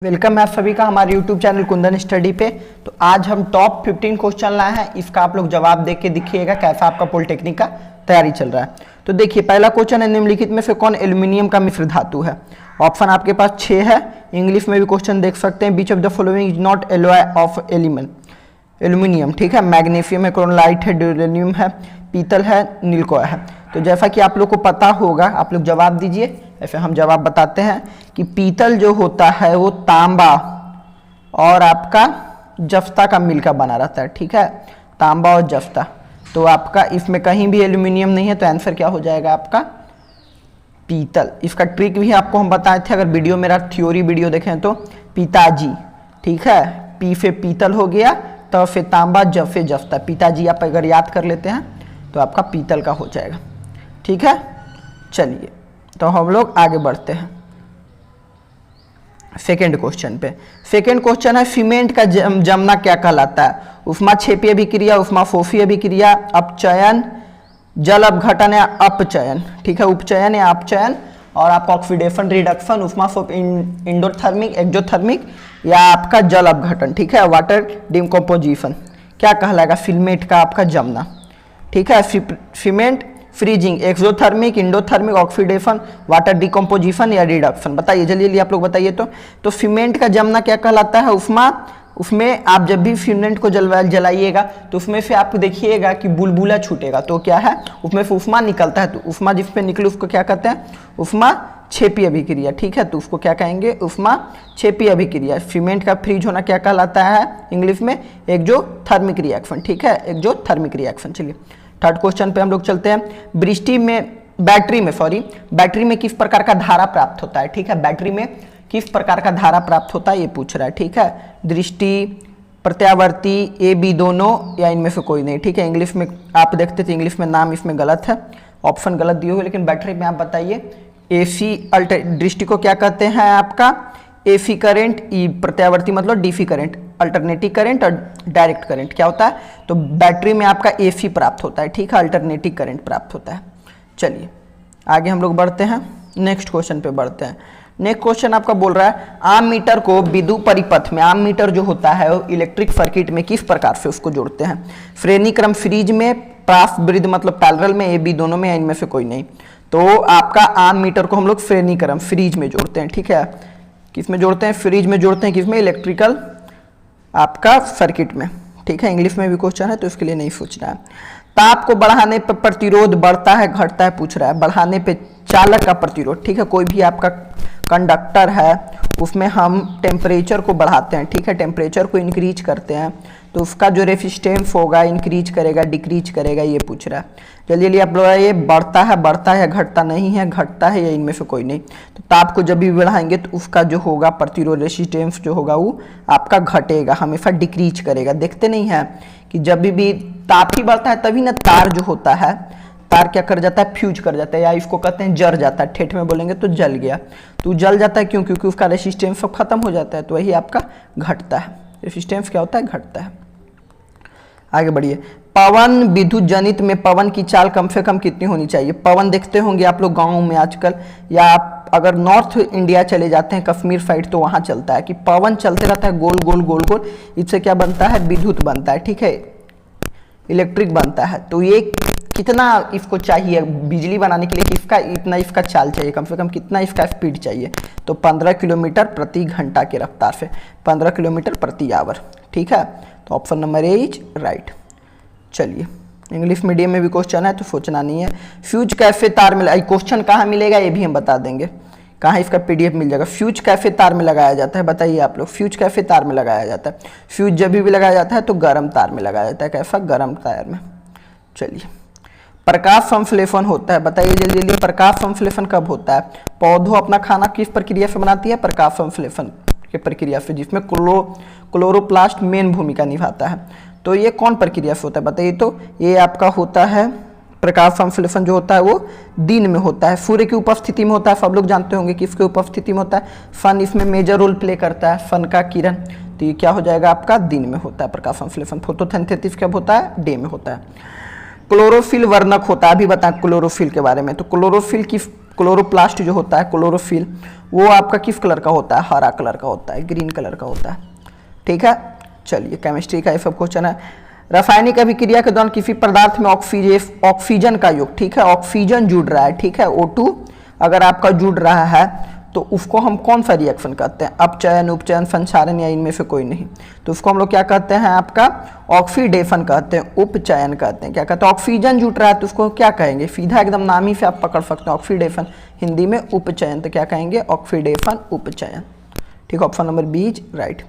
Welcome है आप सभी का हमारे YouTube चैनल कुंदन स्टडी पे। तो आज हम टॉप 15 क्वेश्चन लाए हैं, इसका आप लोग जवाब देख के देखिएगा कैसा आपका पॉलिटेक्निक का तैयारी चल रहा है। तो देखिए पहला क्वेश्चन है, निम्नलिखित में से कौन एल्यूमिनियम का मिश्र धातु है। ऑप्शन आपके पास 6 है, इंग्लिश में भी क्वेश्चन देख सकते हैं। Which of the following is not alloy of aluminium, ठीक है। मैग्नीशियम है, क्रोनोलाइट है, ड्यूरेनियम है, पीतल है, निलकोय है। तो जैसा कि आप लोग को पता होगा, आप लोग जवाब दीजिए, ऐसे हम जवाब बताते हैं कि पीतल जो होता है वो तांबा और आपका जफ्ता का मिल का बना रहता है, ठीक है, तांबा और जफ्ता। तो आपका इसमें कहीं भी एल्यूमिनियम नहीं है, तो आंसर क्या हो जाएगा आपका पीतल। इसका ट्रिक भी आपको हम बताए थे, अगर वीडियो मेरा थ्योरी वीडियो देखें तो पिताजी, ठीक है, पी से पीतल हो गया, तो फिर तांबा, जब से जफ्ता। पिताजी आप अगर याद कर लेते हैं तो आपका पीतल का हो जाएगा, ठीक है। चलिए तो हम लोग आगे बढ़ते हैं सेकेंड क्वेश्चन पे। सेकेंड क्वेश्चन है, सीमेंट का जमना क्या कहलाता है। उष्मा क्षेपीय अभिक्रिया, उष्मा फोफी अभिक्रिया, अपचयन, जल अपघटन या अपचयन, ठीक है, उपचयन या अपचयन, और आपका ऑक्सीडेशन रिडक्शन, उष्मा इंडोथर्मिक, एक्सोथर्मिक या आपका जल अपघटन, ठीक है, वाटर डिकम्पोजिशन। क्या कहलाएगा सीमेंट का आपका जमना, ठीक है। Cement freezing, exothermic, endothermic, oxidation, water decomposition या रिडक्शन। बताइए जल्दी जल्दी आप लोग बताइए। तो सीमेंट का जमना क्या कहलाता है। उसमें आप जब भी सीमेंट को जलाइएगा तो उसमें से आपको देखिएगा कि बुलबुला छूटेगा, तो क्या है उसमें से उष्मा निकलता है। तो उष्मा जिसपे निकले उसको क्या कहते हैं, उष्मा क्षेपीय अभिक्रिया, ठीक है। तो उसको क्या कहेंगे, उष्मा क्षेपीय अभिक्रिया। सीमेंट का फ्रीज होना क्या कहलाता है इंग्लिश में, एक्सोथर्मिक रिएक्शन, ठीक है, एक्सोथर्मिक रिएक्शन। चलिए थर्ड क्वेश्चन पे हम लोग चलते हैं। बैटरी में किस प्रकार का धारा प्राप्त होता है, ठीक है, बैटरी में किस प्रकार का धारा प्राप्त होता है ये पूछ रहा है, ठीक है। दृष्टि, प्रत्यावर्ती, ए बी दोनों या इनमें से कोई नहीं, ठीक है। इंग्लिश में आप देखते थे, इंग्लिश में नाम इसमें गलत है, ऑप्शन गलत दिए हुए, लेकिन बैटरी में आप बताइए। एसी दृष्टि को क्या कहते हैं आपका एसी करंट, प्रत्यावर्ती मतलब डीसी करंट, अल्टरनेटिव करंट और डायरेक्ट करंट क्या होता है। तो बैटरी में आपका एसी प्राप्त होता है, ठीक है, अल्टरनेटिव करंट प्राप्त होता है। चलिए आगे हम लोग बढ़ते हैं, नेक्स्ट क्वेश्चन पे बढ़ते हैं। नेक्स्ट क्वेश्चन आपका बोल रहा है, आम मीटर को विद्युत परिपथ में, आम मीटर जो होता है वो इलेक्ट्रिक सर्किट में किस प्रकार से उसको जोड़ते हैं। श्रेणी क्रम सीरीज में, पास वृद्ध मतलब पैरेलल में, ए बी दोनों में या इनमें से कोई नहीं। तो आपका आम मीटर को हम लोग श्रेणी क्रम सीरीज में जोड़ते हैं, ठीक है। किस में जोड़ते हैं, सीरीज में जोड़ते हैं, किसमें, इलेक्ट्रिकल आपका सर्किट में, ठीक है। इंग्लिश में भी क्वेश्चन है तो इसके लिए नहीं सोचना है। ताप को बढ़ाने पर प्रतिरोध बढ़ता है घटता है पूछ रहा है। बढ़ाने पे चालक का प्रतिरोध, ठीक है, कोई भी आपका कंडक्टर है उसमें हम टेम्परेचर को बढ़ाते हैं, ठीक है, टेम्परेचर को इंक्रीज करते हैं तो उसका जो रेसिस्टेंस होगा इंक्रीज करेगा डिक्रीज करेगा, ये पूछ रहा है। जल्दी आप लोग ये बढ़ता है या घटता नहीं है, घटता है या इनमें से कोई नहीं। तो ताप को जब भी बढ़ाएंगे तो उसका जो होगा प्रतिरोध रेसिस्टेंस जो होगा वो आपका घटेगा, हमेशा डिक्रीज करेगा। देखते नहीं है कि जब भी ताप ही बढ़ता है तभी ना तार जो होता है, तार क्या कर जाता है, फ्यूज कर जाता है, या इसको कहते हैं जर जाता है, ठेठ में बोलेंगे तो जल गया। तो जल जाता है क्यों, क्योंकि उसका रेसिस्टेंस सब खत्म हो जाता है, तो वही आपका घटता है। रेसिस्टेंस क्या होता है, घटता है। आगे बढ़िए। पवन विद्युत जनित में पवन की चाल कम से कम कितनी होनी चाहिए। पवन देखते होंगे आप लोग गाँव में आजकल, या आप अगर नॉर्थ इंडिया चले जाते हैं कश्मीर साइड तो वहाँ चलता है कि पवन चलते रहता है गोल गोल गोल गोल, इससे क्या बनता है, विद्युत बनता है, ठीक है, इलेक्ट्रिक बनता है। तो ये कितना इसको चाहिए बिजली बनाने के लिए, किसका इतना इसका चाल चाहिए, कम से कम कितना इसका स्पीड चाहिए। तो 15 किलोमीटर प्रति घंटा की रफ्तार से, 15 किलोमीटर प्रति आवर, ठीक है। तो option number A is right. चलिए इंग्लिश मीडियम में भी क्वेश्चन है तो सोचना नहीं है। फ्यूज कैफे तार में, क्वेश्चन कहाँ मिलेगा ये भी हम बता देंगे, कहाँ इसका पीडीएफ मिल जाएगा। फ्यूज कैफे तार में लगाया जाता है, बताइए आप लोग। फ्यूज कैफे तार में लगाया जाता है। फ्यूज जब भी लगाया जाता है तो गर्म तार में लगाया जाता है, कैसा, गर्म तार में। चलिए प्रकाश संश्लेषण होता है, बताइए जल्दी जल्दी, प्रकाश संश्लेषण कब होता है। पौधों अपना खाना किस प्रक्रिया से बनाती है, प्रकाश संश्लेषण की प्रक्रिया से, जिसमें क्लोरोप्लास्ट मेन भूमिका निभाता है। तो ये कौन प्रक्रिया से होता है बताइए। तो ये आपका होता है प्रकाश संश्लेषण जो होता है वो दिन में होता है, सूर्य की उपस्थिति में होता है। सब लोग जानते होंगे किसके उपस्थिति में होता है, सन इसमें मेजर रोल प्ले करता है, सन का किरण। तो ये क्या हो जाएगा आपका, दिन में होता है प्रकाश संश्लेषण। फोटोसिंथेसिस कब होता है, डे में होता है। क्लोरोफिल वर्णक होता है, अभी बताएं क्लोरोफिल के बारे में। तो क्लोरोफिल किस क्लोरोप्लास्ट जो होता है, क्लोरोफिल, वो आपका किस कलर का होता है? हरा कलर का होता है, ग्रीन कलर का होता है। ठीक है, चलिए केमिस्ट्री का ये सब क्वेश्चन है। रासायनिक अभिक्रिया के दौरान किसी पदार्थ में ऑक्सीजन का योग, ठीक है, ऑक्सीजन जुड़ रहा है, ठीक है, O2 अगर आपका जुड़ रहा है तो उसको हम कौन सा रिएक्शन कहते हैं? अपचयन, उपचयन, संक्षारण या इनमें से कोई नहीं, तो उसको हम लोग क्या कहते हैं? आपका ऑक्सीडेशन कहते हैं, उपचयन कहते हैं। क्या कहते हैं? ऑक्सीजन जुट रहा है तो उसको क्या कहेंगे? सीधा एकदम नाम ही से आप पकड़ सकते हैं, ऑक्सीडेशन, हिंदी में उपचयन, तो क्या कहेंगे? ऑक्सीडेशन, उपचयन। ठीक, option number B is right.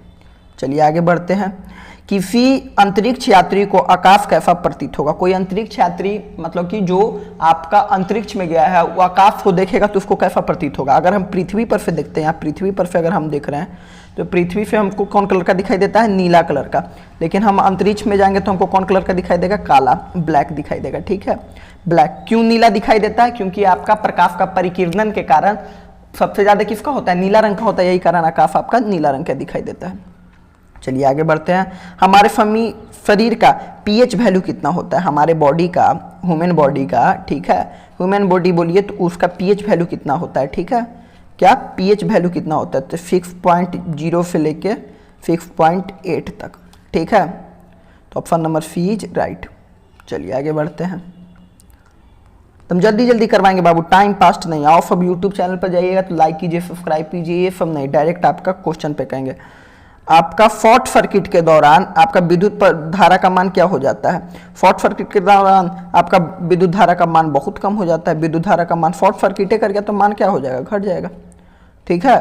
चलिए आगे बढ़ते हैं। किसी अंतरिक्ष यात्री को आकाश कैसा प्रतीत होगा? कोई अंतरिक्ष यात्री मतलब कि जो आपका अंतरिक्ष में गया है वो आकाश को देखेगा तो उसको कैसा प्रतीत होगा? अगर हम पृथ्वी पर से देखते हैं, यहाँ पृथ्वी पर से अगर हम देख रहे हैं तो पृथ्वी से हमको कौन कलर का दिखाई देता है? नीला कलर का। लेकिन हम अंतरिक्ष में जाएंगे तो हमको कौन कलर का दिखाई देगा? काला, ब्लैक दिखाई देगा। ठीक है, ब्लैक। क्यों नीला दिखाई देता है? क्योंकि आपका प्रकाश का परिकीर्णन के कारण सबसे ज्यादा किसका होता है? नीला रंग का होता है, यही कारण आकाश आपका नीला रंग का दिखाई देता है। चलिए आगे बढ़ते हैं। हमारे शरीर का पीएच वैल्यू कितना होता है? हमारे बॉडी का, ह्यूमन बॉडी का, ठीक है, ह्यूमन बॉडी बोलिए तो उसका पीएच वैल्यू कितना होता है? ठीक है, क्या पीएच वैल्यू कितना होता है? तो 6.0 से लेके 6.8 तक। ठीक है, तो option number C is right. चलिए आगे बढ़ते हैं। तुम जल्दी जल्दी करवाएंगे बाबू, टाइम पास्ट नहीं। आओ सब यूट्यूब चैनल पर जाइएगा तो लाइक कीजिए, सब्सक्राइब कीजिए, ये सब नहीं, डायरेक्ट आपका क्वेश्चन पे कहेंगे। आपका शॉर्ट सर्किट के दौरान आपका विद्युत धारा का मान क्या हो जाता है? शॉर्ट सर्किट के दौरान आपका विद्युत धारा का मान बहुत कम हो जाता है। विद्युत धारा का मान शॉर्ट सर्किट कर गया तो मान क्या हो जाएगा? घट जाएगा। ठीक है,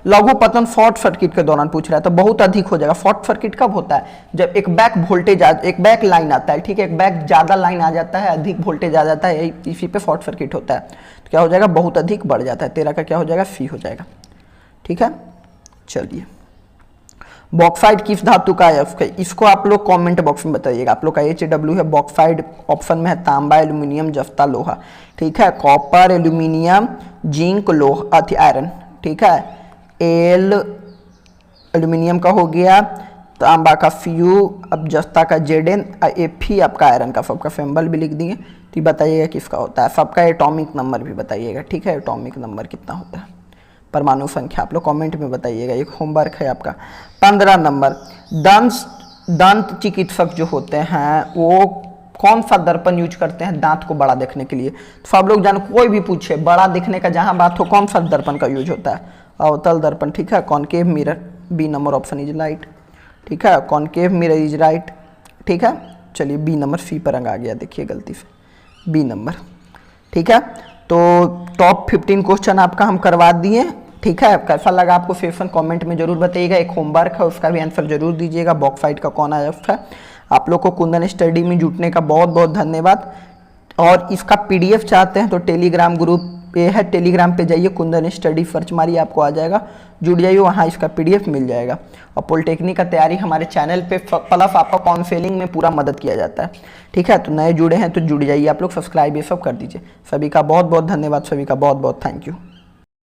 लघु पतन शॉर्ट सर्किट के दौरान पूछ रहा है तो बहुत अधिक हो जाएगा। शॉर्ट सर्किट कब होता है? जब एक बैक वोल्टेज एक बैक लाइन आता है, ठीक है, एक बैक ज्यादा लाइन आ जाता है, अधिक वोल्टेज आ जाता है, इसी पे शॉर्ट सर्किट होता है। तो क्या हो जाएगा? बहुत अधिक बढ़ जाता है। 13 का क्या हो जाएगा? सी हो जाएगा। ठीक है, चलिए बॉक्साइड किस धातु का है? इसको आप लोग कमेंट बॉक्स में बताइएगा। आप लोग का HW है, बॉक्साइड ऑप्शन में है तांबा, एल्यूमिनियम, जस्ता, लोहा। ठीक है, कॉपर, एल्यूमिनियम, जिंक, लोहा, आयरन। ठीक है, एल्यूमिनियम का हो गया, तांबा का Fu, अब जस्ता का Zn, Fe आपका आयरन का, सबका सिंबल भी लिख दिए। तो बताइएगा किसका होता है, सबका एटॉमिक नंबर भी बताइएगा। ठीक है, एटॉमिक नंबर कितना होता है, परमाणु संख्या आप लोग कमेंट में बताइएगा। एक होमवर्क है आपका। 15 नंबर, दंत चिकित्सक जो होते हैं वो कौन सा दर्पण यूज करते हैं दांत को बड़ा देखने के लिए? तो सब लोग जान, कोई भी पूछे बड़ा दिखने का जहां बात हो, कौन सा दर्पण का यूज होता है? अवतल दर्पण। ठीक है, concave mirror, B number option is right. ठीक है, कॉनकेव मिरर इज राइट। ठीक है, चलिए बी नंबर, सी पर रंग आ गया, देखिए गलती से, बी नंबर। ठीक है, तो टॉप 15 क्वेश्चन आपका हम करवा दिए। ठीक है, कैसा लगा आपको सेशन कमेंट में जरूर बताइएगा। एक होमवर्क है उसका भी आंसर जरूर दीजिएगा, बॉक्साइड का कौन आया है। आप लोग को कुंदन स्टडी में जुटने का बहुत बहुत धन्यवाद। और इसका PDF चाहते हैं तो टेलीग्राम ग्रुप ये है, टेलीग्राम पे जाइए, कुंदन स्टडी सर्च मारिए, आपको आ जाएगा, जुड़ जाइए, वहाँ इसका PDF मिल जाएगा। और पॉलिटेक्निक का तैयारी हमारे चैनल पे प्लस आपका काउंसलिंग में पूरा मदद किया जाता है। ठीक है, तो नए जुड़े हैं तो जुड़ जाइए आप लोग, सब्सक्राइब ये सब कर दीजिए। सभी का बहुत बहुत धन्यवाद, सभी का बहुत बहुत थैंक यू।